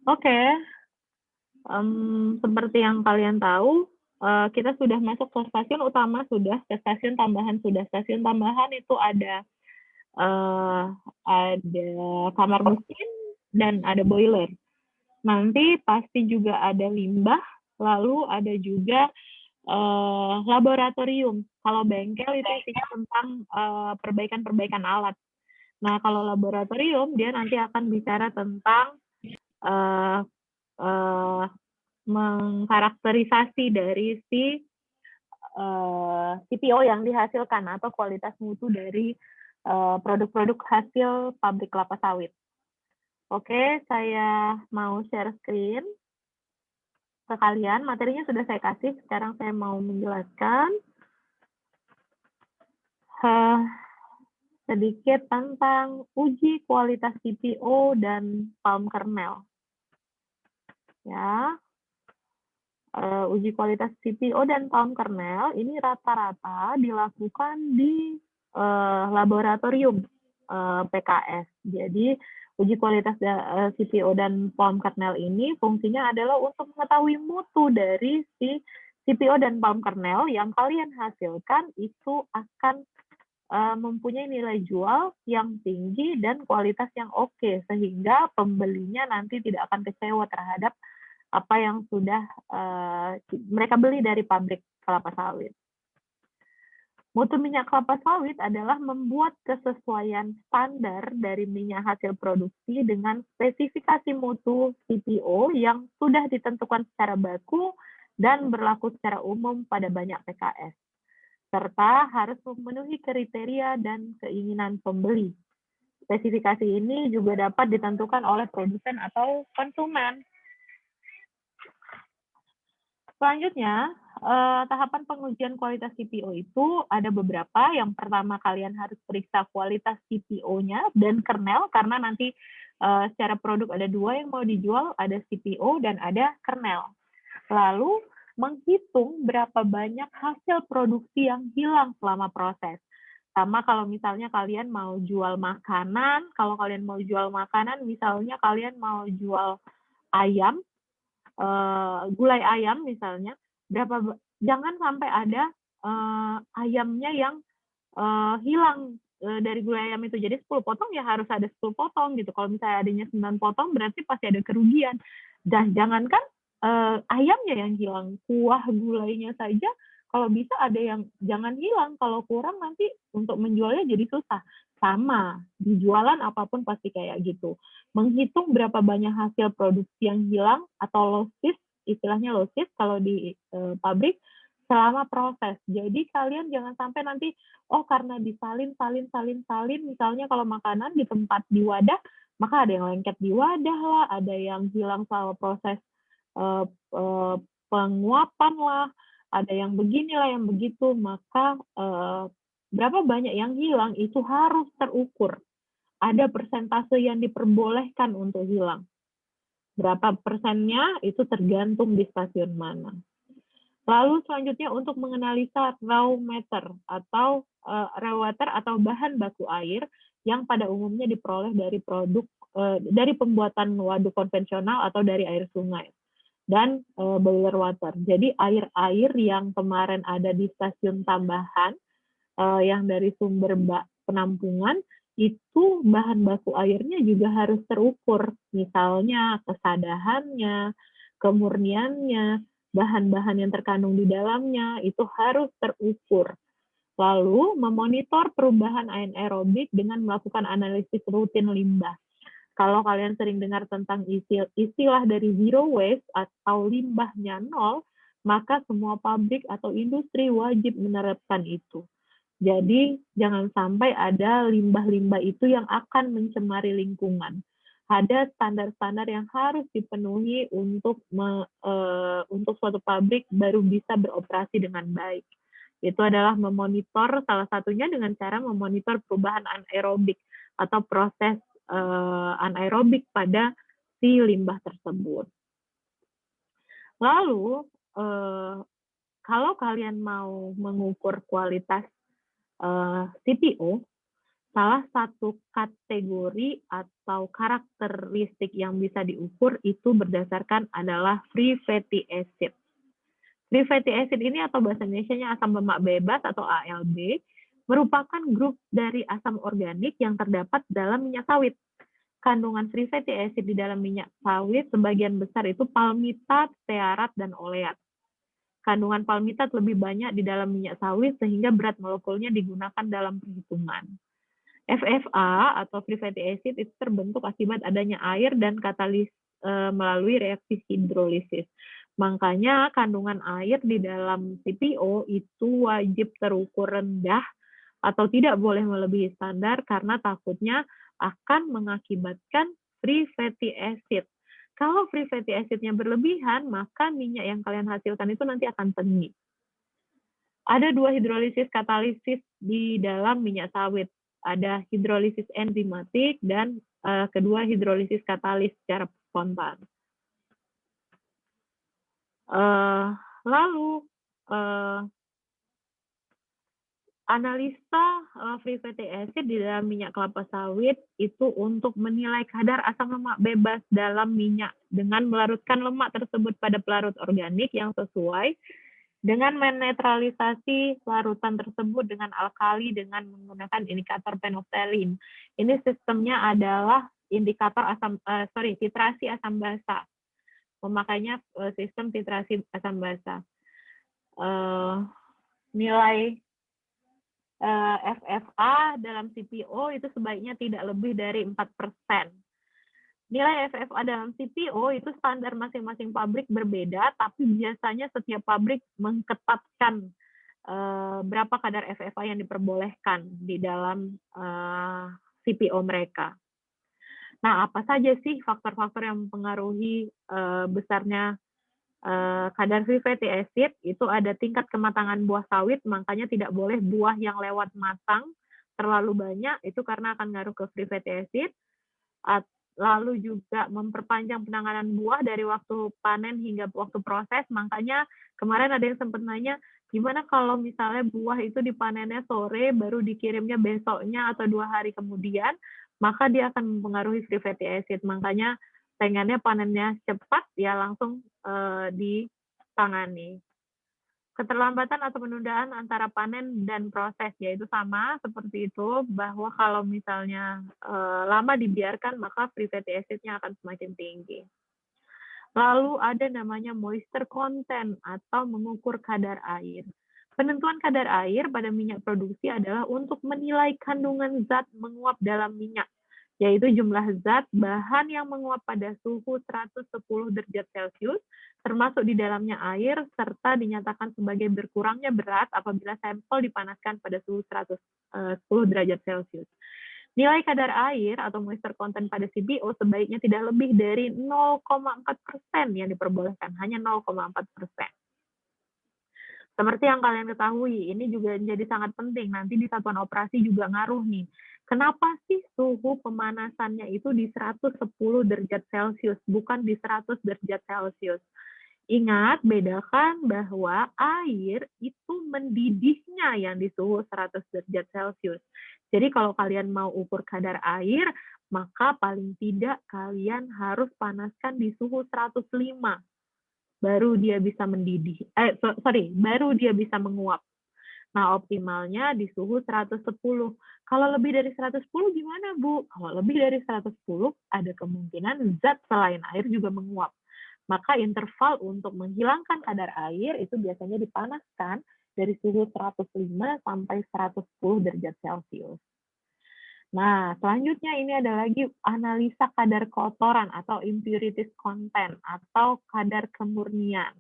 Oke, seperti yang kalian tahu, kita sudah masuk ke stasiun utama sudah, ke stasiun tambahan sudah. Stasiun tambahan itu eee, ada kamar mesin dan ada boiler. Nanti pasti juga ada limbah, lalu ada juga, laboratorium. Kalau bengkel itu isinya tentang, perbaikan-perbaikan alat. Nah, kalau laboratorium dia nanti akan bicara tentang, eee eee, mengkarakterisasi dari si CPO yang dihasilkan atau kualitas mutu dari produk-produk hasil pabrik kelapa sawit. Oke, saya mau share screen ke kalian. Materinya sudah saya kasih. Sekarang saya mau menjelaskan sedikit tentang uji kualitas CPO dan palm kernel. Ya, uji kualitas CPO dan palm kernel ini rata-rata dilakukan di laboratorium PKS. Jadi uji kualitas CPO dan palm kernel ini fungsinya adalah untuk mengetahui mutu dari si CPO dan palm kernel yang kalian hasilkan itu akan mempunyai nilai jual yang tinggi dan kualitas yang oke, sehingga pembelinya nanti tidak akan kecewa terhadap apa yang sudah mereka beli dari pabrik kelapa sawit. Mutu minyak kelapa sawit adalah membuat kesesuaian standar dari minyak hasil produksi dengan spesifikasi mutu CPO yang sudah ditentukan secara baku dan berlaku secara umum pada banyak PKS, serta harus memenuhi kriteria dan keinginan pembeli. Spesifikasi ini juga dapat ditentukan oleh produsen atau konsumen. Selanjutnya, tahapan pengujian kualitas CPO itu ada beberapa. Yang pertama, kalian harus periksa kualitas CPO-nya dan kernel, karena nanti secara produk ada dua yang mau dijual, ada CPO dan ada kernel. Lalu, menghitung berapa banyak hasil produksi yang hilang selama proses. Sama kalau misalnya kalian mau jual makanan, misalnya kalian mau jual ayam, gulai ayam misalnya, jangan sampai ada ayamnya yang hilang dari gulai ayam itu. Jadi 10 potong ya harus ada 10 potong gitu. Kalau misalnya adanya 9 potong berarti pasti ada kerugian. Dan jangankan ayamnya yang hilang, kuah gulainya saja kalau bisa ada yang jangan hilang, kalau kurang nanti untuk menjualnya jadi susah. Sama, di jualan apapun pasti kayak gitu. Menghitung berapa banyak hasil produksi yang hilang atau losses, istilahnya losses kalau di pabrik selama proses. Jadi kalian jangan sampai nanti karena disalin, misalnya kalau makanan di tempat di wadah, maka ada yang lengket di wadah lah, ada yang hilang selama proses penguapan lah, ada yang beginilah, yang begitu, maka berapa banyak yang hilang itu harus terukur. Ada persentase yang diperbolehkan untuk hilang. Berapa persennya itu tergantung di stasiun mana. Lalu selanjutnya untuk menganalisa raw matter atau bahan baku air yang pada umumnya diperoleh dari pembuatan waduk konvensional atau dari air sungai dan boiler water. Jadi air-air yang kemarin ada di stasiun tambahan yang dari sumber penampungan itu bahan baku airnya juga harus terukur. Misalnya kesadahannya, kemurniannya, bahan-bahan yang terkandung di dalamnya itu harus terukur. Lalu memonitor perubahan anaerobik dengan melakukan analisis rutin limbah. Kalau kalian sering dengar tentang istilah dari zero waste atau limbahnya nol, maka semua pabrik atau industri wajib menerapkan itu. Jadi jangan sampai ada limbah-limbah itu yang akan mencemari lingkungan. Ada standar-standar yang harus dipenuhi untuk suatu pabrik baru bisa beroperasi dengan baik. Itu adalah memonitor, salah satunya dengan cara memonitor perubahan anaerobik atau proses anaerobik pada si limbah tersebut. Lalu, kalau kalian mau mengukur kualitas CPO, Salah satu kategori atau karakteristik yang bisa diukur itu berdasarkan adalah free fatty acid. Free fatty acid ini atau bahasa Indonesianya asam lemak bebas atau ALB, merupakan grup dari asam organik yang terdapat dalam minyak sawit. Kandungan free fatty acid di dalam minyak sawit sebagian besar itu palmitat, stearat, dan oleat. Kandungan palmitat lebih banyak di dalam minyak sawit sehingga berat molekulnya digunakan dalam perhitungan. FFA atau free fatty acid itu terbentuk akibat adanya air dan katalis melalui reaksi hidrolisis. Makanya kandungan air di dalam CPO itu wajib terukur rendah atau tidak boleh melebihi standar karena takutnya akan mengakibatkan free fatty acid. Kalau free fatty acid-nya berlebihan, maka minyak yang kalian hasilkan itu nanti akan seni. Ada dua hidrolisis katalisis di dalam minyak sawit. Ada hidrolisis enzimatik dan kedua hidrolisis katalis secara spontan. Lalu analisa free fatty acid di dalam minyak kelapa sawit itu untuk menilai kadar asam lemak bebas dalam minyak dengan melarutkan lemak tersebut pada pelarut organik yang sesuai dengan menetralisasi larutan tersebut dengan alkali dengan menggunakan indikator penoftalin. Ini sistemnya adalah indikator titrasi asam basa. Pemakainya sistem titrasi asam basa. Nilai FFA dalam CPO itu sebaiknya tidak lebih dari 4%. Nilai FFA dalam CPO itu standar masing-masing pabrik berbeda, tapi biasanya setiap pabrik mengetatkan berapa kadar FFA yang diperbolehkan di dalam CPO mereka. Nah, apa saja sih faktor-faktor yang mempengaruhi besarnya kadar free fatty acid? Itu ada tingkat kematangan buah sawit, makanya tidak boleh buah yang lewat matang terlalu banyak, itu karena akan ngaruh ke free fatty acid. Lalu juga memperpanjang penanganan buah dari waktu panen hingga waktu proses. Makanya kemarin ada yang sempat nanya, gimana kalau misalnya buah itu dipanennya sore, baru dikirimnya besoknya atau 2 hari kemudian, maka dia akan mempengaruhi free fatty acid. Makanya pengennya panennya cepat, ya langsung ditangani. Keterlambatan atau penundaan antara panen dan proses, yaitu sama seperti itu, bahwa kalau misalnya lama dibiarkan, maka free fatty acid-nya akan semakin tinggi. Lalu ada namanya moisture content atau mengukur kadar air. Penentuan kadar air pada minyak produksi adalah untuk menilai kandungan zat menguap dalam minyak, yaitu jumlah zat bahan yang menguap pada suhu 110 derajat Celcius, termasuk di dalamnya air, serta dinyatakan sebagai berkurangnya berat apabila sampel dipanaskan pada suhu 110 derajat Celcius. Nilai kadar air atau moisture content pada CPO sebaiknya tidak lebih dari 0,4% yang diperbolehkan, hanya 0,4%. Seperti yang kalian ketahui, ini juga menjadi sangat penting. Nanti di satuan operasi juga ngaruh nih. Kenapa sih suhu pemanasannya itu di 110 derajat Celcius, bukan di 100 derajat Celcius? Ingat, bedakan bahwa air itu mendidihnya yang di suhu 100 derajat Celcius. Jadi kalau kalian mau ukur kadar air, maka paling tidak kalian harus panaskan di suhu 105. Baru dia bisa mendidih. Baru dia bisa menguap. Nah, optimalnya di suhu 110. Kalau lebih dari 110 gimana, Bu? Kalau lebih dari 110, ada kemungkinan zat selain air juga menguap. Maka interval untuk menghilangkan kadar air itu biasanya dipanaskan dari suhu 105 sampai 110 derajat Celcius. Nah, selanjutnya ini ada lagi analisa kadar kotoran atau impurities content atau kadar kemurnian.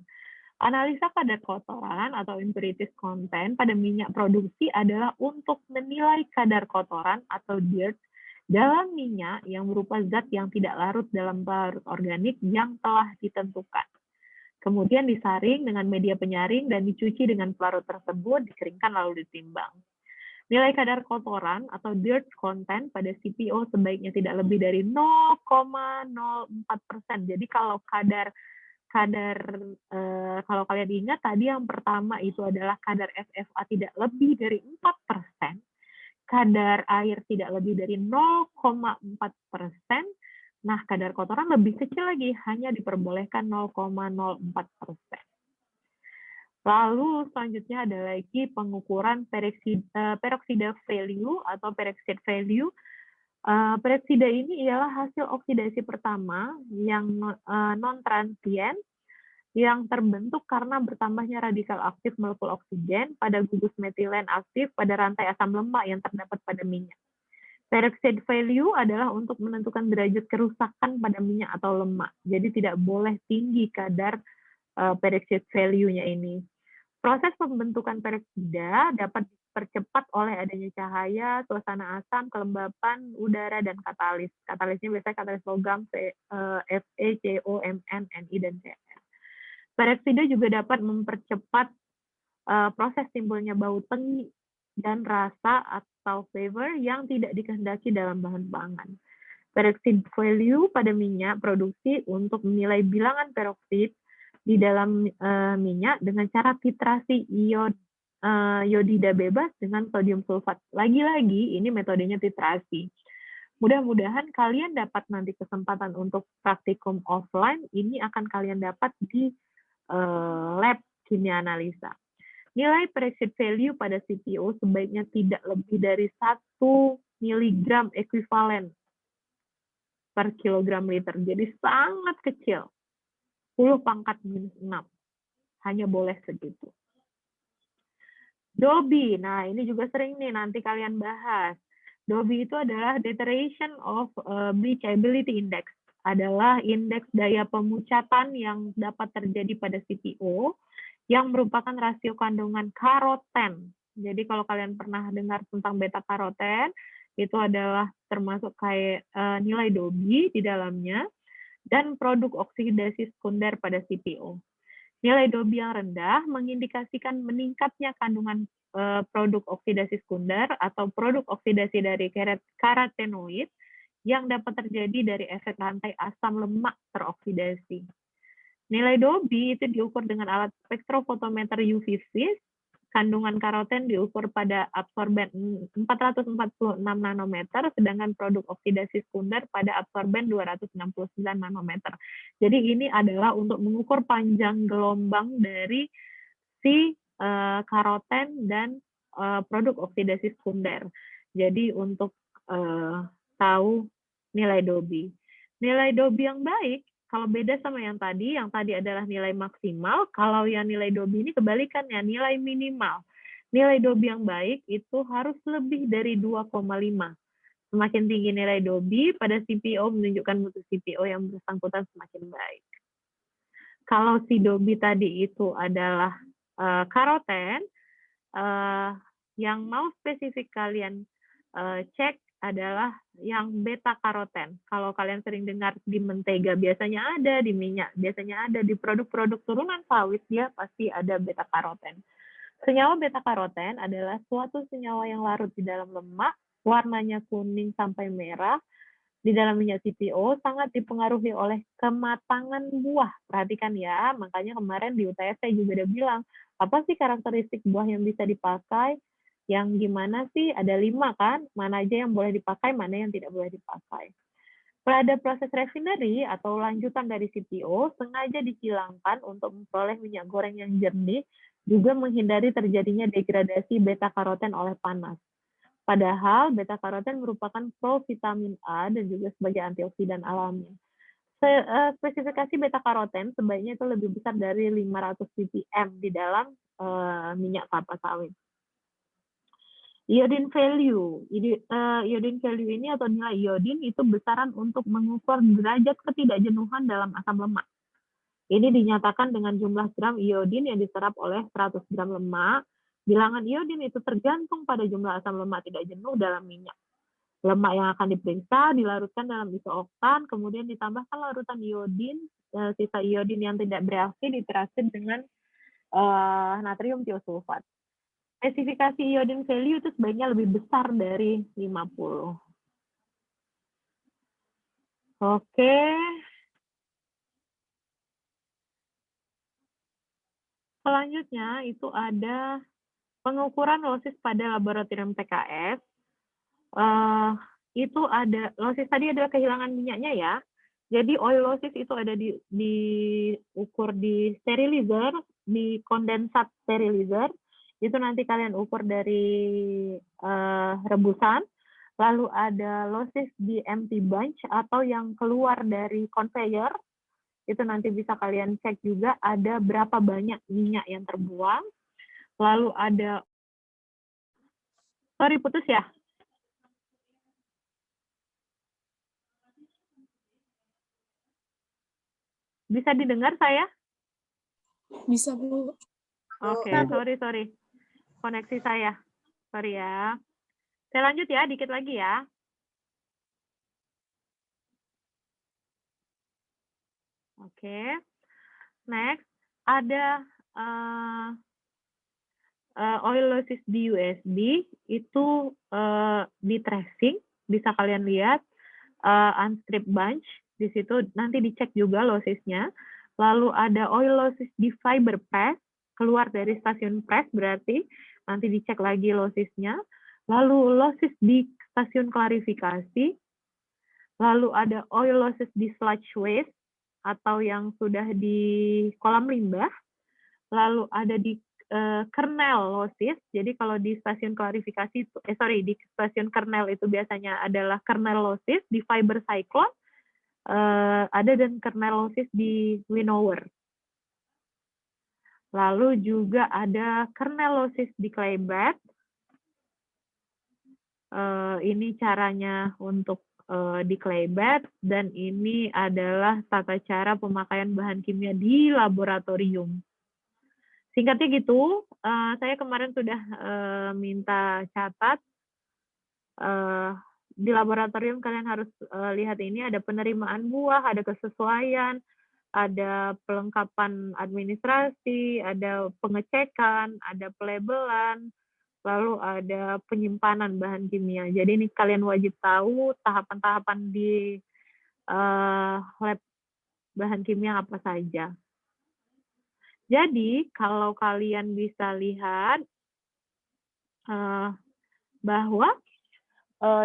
Analisa kadar kotoran atau impurities content pada minyak produksi adalah untuk menilai kadar kotoran atau dirt dalam minyak yang berupa zat yang tidak larut dalam pelarut organik yang telah ditentukan. Kemudian disaring dengan media penyaring dan dicuci dengan pelarut tersebut, dikeringkan lalu ditimbang. Nilai kadar kotoran atau dirt content pada CPO sebaiknya tidak lebih dari 0,04%. Jadi kalau kalau kalian ingat tadi yang pertama itu adalah kadar FFA tidak lebih dari 4%. kadar air tidak lebih dari 0,4%. Nah, kadar kotoran lebih kecil lagi, hanya diperbolehkan 0,04%. Lalu selanjutnya ada lagi pengukuran peroksida value atau peroxide value. Peroksida ini ialah hasil oksidasi pertama yang non-transient yang terbentuk karena bertambahnya radikal aktif molekul oksigen pada gugus metilen aktif pada rantai asam lemak yang terdapat pada minyak. Peroxide value adalah untuk menentukan derajat kerusakan pada minyak atau lemak. Jadi tidak boleh tinggi kadar peroxide value-nya ini. Proses pembentukan peroksida dapat dipercepat oleh adanya cahaya, suasana asam, kelembapan udara, dan katalis. Katalisnya biasanya katalis logam, Fe, COMN, Ni, dan Cl. Peroksida juga dapat mempercepat proses timbulnya bau tengi dan rasa atau flavor yang tidak dikehendaki dalam bahan pangan. Peroxide value pada minyak produksi untuk menilai bilangan peroksid di dalam minyak dengan cara titrasi iodida bebas dengan sodium sulfat. Lagi-lagi ini metodenya titrasi. Mudah-mudahan kalian dapat nanti kesempatan untuk praktikum offline, ini akan kalian dapat di lab kimia analisa. Nilai peroxide value pada CPO sebaiknya tidak lebih dari 1 mg ekuivalen per kilogram liter. Jadi sangat kecil. 10 pangkat minus 6. Hanya boleh segitu. DOBI. Nah, ini juga sering nih nanti kalian bahas. DOBI itu adalah Deterioration of Bleachability Index. Adalah indeks daya pemucatan yang dapat terjadi pada CPO yang merupakan rasio kandungan karoten. Jadi kalau kalian pernah dengar tentang beta karoten, itu adalah termasuk kayak nilai DOBI di dalamnya dan produk oksidasi sekunder pada CPO. Nilai DOBI yang rendah mengindikasikan meningkatnya kandungan produk oksidasi sekunder atau produk oksidasi dari karotenoid yang dapat terjadi dari efek rantai asam lemak teroksidasi. Nilai DOBI itu diukur dengan alat spektrofotometer UV vis. Kandungan karoten diukur pada absorben 446 nanometer, sedangkan produk oksidasi sekunder pada absorben 269 nanometer. Jadi ini adalah untuk mengukur panjang gelombang dari si karoten dan produk oksidasi sekunder. Jadi untuk tahu nilai DOBI. Nilai DOBI yang baik, kalau beda sama yang tadi adalah nilai maksimal, kalau yang nilai DOBI ini kebalikannya, nilai minimal. Nilai DOBI yang baik itu harus lebih dari 2,5. Semakin tinggi nilai DOBI pada CPO menunjukkan mutu CPO yang bersangkutan semakin baik. Kalau si DOBI tadi itu adalah karoten, yang mau spesifik kalian cek adalah yang beta karoten. Kalau kalian sering dengar di mentega biasanya ada, di minyak biasanya ada, di produk-produk turunan sawit dia pasti ada beta karoten. Senyawa beta karoten adalah suatu senyawa yang larut di dalam lemak, warnanya kuning sampai merah, di dalam minyak CPO sangat dipengaruhi oleh kematangan buah. Perhatikan ya, makanya kemarin di UTS saya juga udah bilang, apa sih karakteristik buah yang bisa dipakai? Yang gimana sih? Ada 5 kan? Mana aja yang boleh dipakai, mana yang tidak boleh dipakai. Pada proses refinery atau lanjutan dari CPO, sengaja dihilangkan untuk memperoleh minyak goreng yang jernih, juga menghindari terjadinya degradasi beta karoten oleh panas. Padahal beta karoten merupakan provitamin A dan juga sebagai antioksidan alami. Spesifikasi beta karoten sebaiknya itu lebih besar dari 500 ppm di dalam minyak kelapa sawit. Iodine value. Iodine value ini atau nilai iodin itu besaran untuk mengukur derajat ketidakjenuhan dalam asam lemak. Ini dinyatakan dengan jumlah gram iodin yang diserap oleh 100 gram lemak. Bilangan iodin itu tergantung pada jumlah asam lemak tidak jenuh dalam minyak. Lemak yang akan diperiksa dilarutkan dalam isooktan, kemudian ditambahkan larutan iodin, sisa iodin yang tidak bereaksi diteraskan dengan natrium tiosulfat. Spesifikasi iodine value itu sebaiknya lebih besar dari 50. Oke. Selanjutnya itu ada pengukuran losis pada laboratorium PKS. itu ada losis tadi adalah kehilangan minyaknya ya. Jadi oilosis itu ada diukur di sterilizer, di kondensat sterilizer. Itu nanti kalian ukur dari rebusan. Lalu ada losis di empty bunch atau yang keluar dari conveyor. Itu nanti bisa kalian cek juga ada berapa banyak minyak yang terbuang. Lalu ada, sorry putus ya? Bisa didengar saya? Bisa, Bu. Oke, sorry. Koneksi saya. Sorry ya. Saya lanjut ya, dikit lagi ya. Oke. Next, ada oilosis di USB, itu di tracing, bisa kalian lihat, unstrip bunch, di situ nanti dicek juga losisnya. Lalu ada oilosis di fiber press, keluar dari stasiun press berarti, nanti dicek lagi losisnya. Lalu losis di stasiun klarifikasi, lalu ada oilosis di sludge waste, atau yang sudah di kolam limbah, lalu ada di kernel losis. Jadi kalau di stasiun klarifikasi itu, di stasiun kernel itu biasanya adalah kernel losis di fiber cyclone, ada dan kernel losis di winnower. Lalu juga ada kernel losis di clay bed. Ini caranya untuk di clay bed, dan ini adalah tata cara pemakaian bahan kimia di laboratorium. Singkatnya gitu, saya kemarin sudah minta catat. Di laboratorium kalian harus lihat ini, ada penerimaan buah, ada kesesuaian, ada pelengkapan administrasi, ada pengecekan, ada pelabelan, lalu ada penyimpanan bahan kimia. Jadi ini kalian wajib tahu tahapan-tahapan di lab bahan kimia apa saja. Jadi kalau kalian bisa lihat bahwa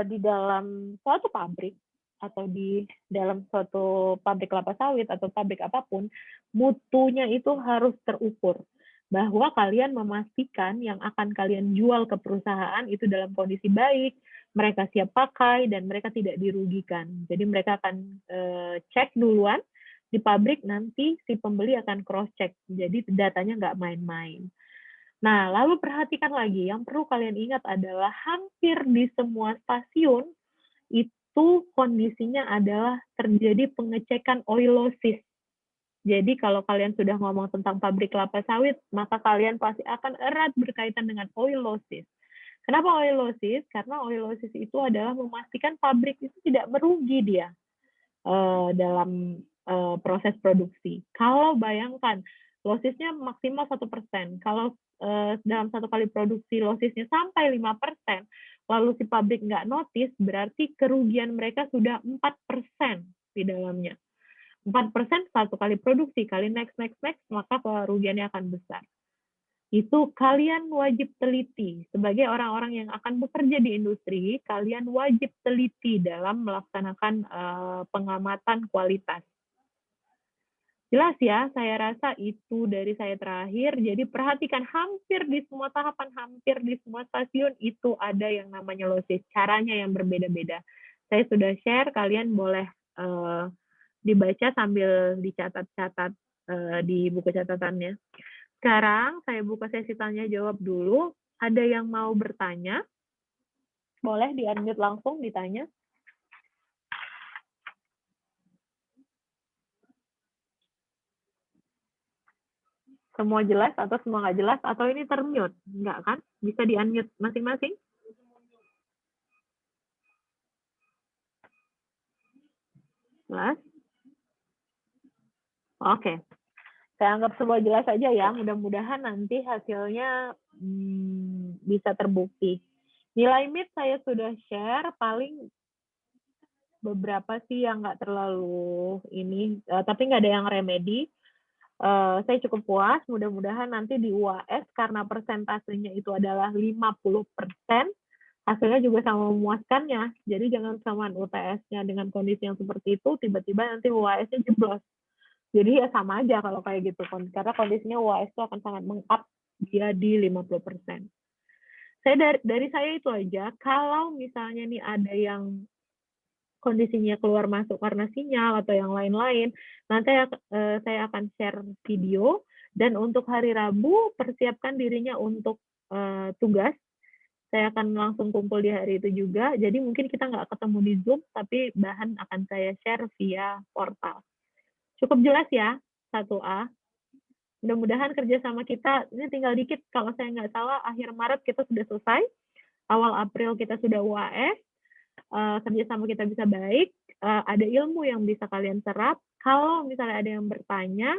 di dalam suatu pabrik atau di dalam suatu pabrik kelapa sawit atau pabrik apapun, mutunya itu harus terukur. Bahwa kalian memastikan yang akan kalian jual ke perusahaan itu dalam kondisi baik, mereka siap pakai, dan mereka tidak dirugikan. Jadi mereka akan cek duluan di pabrik, nanti si pembeli akan cross-check. Jadi datanya nggak main-main. Nah, lalu perhatikan lagi, yang perlu kalian ingat adalah hampir di semua stasiun itu kondisinya adalah terjadi pengecekan oilosis. Jadi kalau kalian sudah ngomong tentang pabrik kelapa sawit, maka kalian pasti akan erat berkaitan dengan oilosis. Kenapa oilosis? Karena oilosis itu adalah memastikan pabrik itu tidak merugi dia dalam proses produksi. Kalau bayangkan, losisnya maksimal 1%. Kalau dalam satu kali produksi losisnya sampai 5%, lalu si pabrik nggak notice, berarti kerugian mereka sudah 4% di dalamnya. 4% satu kali produksi, kali next, maka kerugiannya akan besar. Itu kalian wajib teliti. Sebagai orang-orang yang akan bekerja di industri, kalian wajib teliti dalam melaksanakan pengamatan kualitas. Jelas ya, saya rasa itu dari saya terakhir. Jadi perhatikan hampir di semua tahapan, hampir di semua stasiun itu ada yang namanya losis. Caranya yang berbeda-beda. Saya sudah share, kalian boleh dibaca sambil dicatat-catat di buku catatannya. Sekarang saya buka sesi tanya jawab dulu. Ada yang mau bertanya? Boleh di-unmute langsung ditanya. Semua jelas atau semua nggak jelas? Atau ini termute? Enggak kan? Bisa di-unmute masing-masing? Jelas? Oke. Saya anggap semua jelas saja ya. Mudah-mudahan nanti hasilnya bisa terbukti. Nilai MIT saya sudah share, paling beberapa sih yang nggak terlalu ini, tapi nggak ada yang remedi. Saya cukup puas, mudah-mudahan nanti di UAS karena persentasenya itu adalah 50%, hasilnya juga sama memuaskannya. Jadi jangan samaan UTS-nya dengan kondisi yang seperti itu, tiba-tiba nanti UAS-nya jeblos. Jadi ya sama aja kalau kayak gitu, karena kondisinya UAS itu akan sangat meng-up dia di 50%. Dari saya itu aja. Kalau misalnya nih ada yang kondisinya keluar masuk karena sinyal atau yang lain-lain, nanti saya akan share video. Dan untuk hari Rabu, persiapkan dirinya untuk tugas. Saya akan langsung kumpul di hari itu juga. Jadi mungkin kita nggak ketemu di Zoom, tapi bahan akan saya share via portal. Cukup jelas ya, 1A. Mudah-mudahan kerjasama kita, ini tinggal dikit, kalau saya nggak salah, akhir Maret kita sudah selesai, awal April kita sudah UAS, kerjasama kita bisa baik, ada ilmu yang bisa kalian serap. Kalau misalnya ada yang bertanya,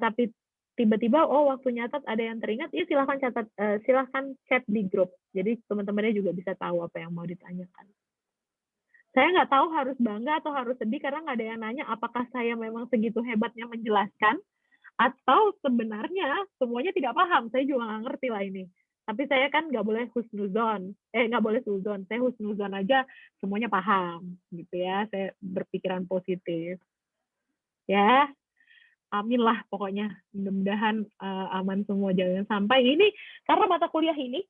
tapi tiba-tiba waktu nyatat ada yang teringat, ya silahkan catat, silahkan chat di grup. Jadi teman-temannya juga bisa tahu apa yang mau ditanyakan. Saya nggak tahu harus bangga atau harus sedih karena nggak ada yang nanya apakah saya memang segitu hebatnya menjelaskan atau sebenarnya semuanya tidak paham. Saya juga nggak ngerti lah ini. Tapi saya kan nggak boleh husnuzon, nggak boleh suzon. Saya husnuzon aja semuanya paham, gitu ya. Saya berpikiran positif. Ya, amin lah pokoknya. Mudah-mudahan aman semua, jangan sampai ini, karena mata kuliah ini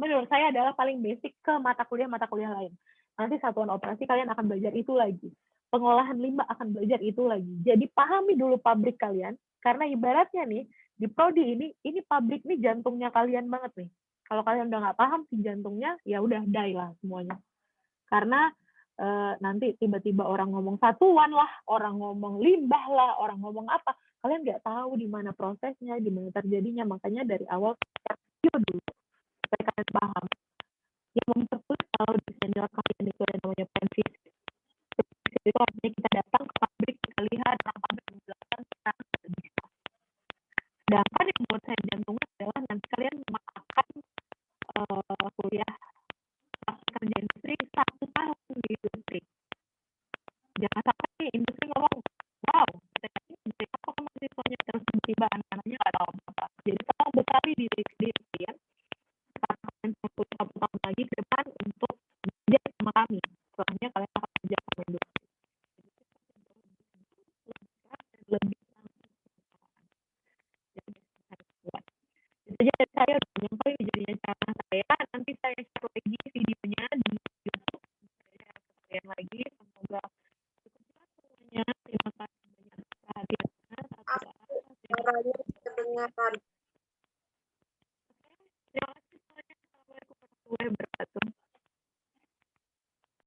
menurut saya adalah paling basic ke mata kuliah lain. Nanti satuan operasi kalian akan belajar itu lagi. Pengolahan limbah akan belajar itu lagi. Jadi pahami dulu pabrik kalian, karena ibaratnya nih, di prodi ini pabrik nih jantungnya kalian banget nih. Kalau kalian udah nggak paham si jantungnya, ya udah die lah semuanya. Karena nanti tiba-tiba orang ngomong satuan lah, orang ngomong limbah lah, orang ngomong apa, kalian nggak tahu di mana prosesnya, di mana terjadinya. Makanya dari awal review dulu supaya kalian paham. Yang mempersulit kalau di senior kalian itu ada namanya pensis. Itu artinya kita datang ke pabrik, kita lihat orang pabrik menjelaskan, kita tidak bisa. Sedangkan yang buat saya jantungnya adalah nanti kalian akan kuliah kerja industri 1 tahun di industri. Jangan sampai industri ngomong, wow, kita yakin industri apa mahasiswanya, terus tiba-tiba anak-anaknya nggak tahu apa-apa. Jadi tolong bekali diri kalian, karena kalian 1 tahun lagi ke depan untuk belajar sama kami. Setelahnya kalian akan kerja sama industri. Lebih itu aja saya yang paling jadinya cara saya. Nanti saya share lagi videonya di YouTube, saya share lagi. Semoga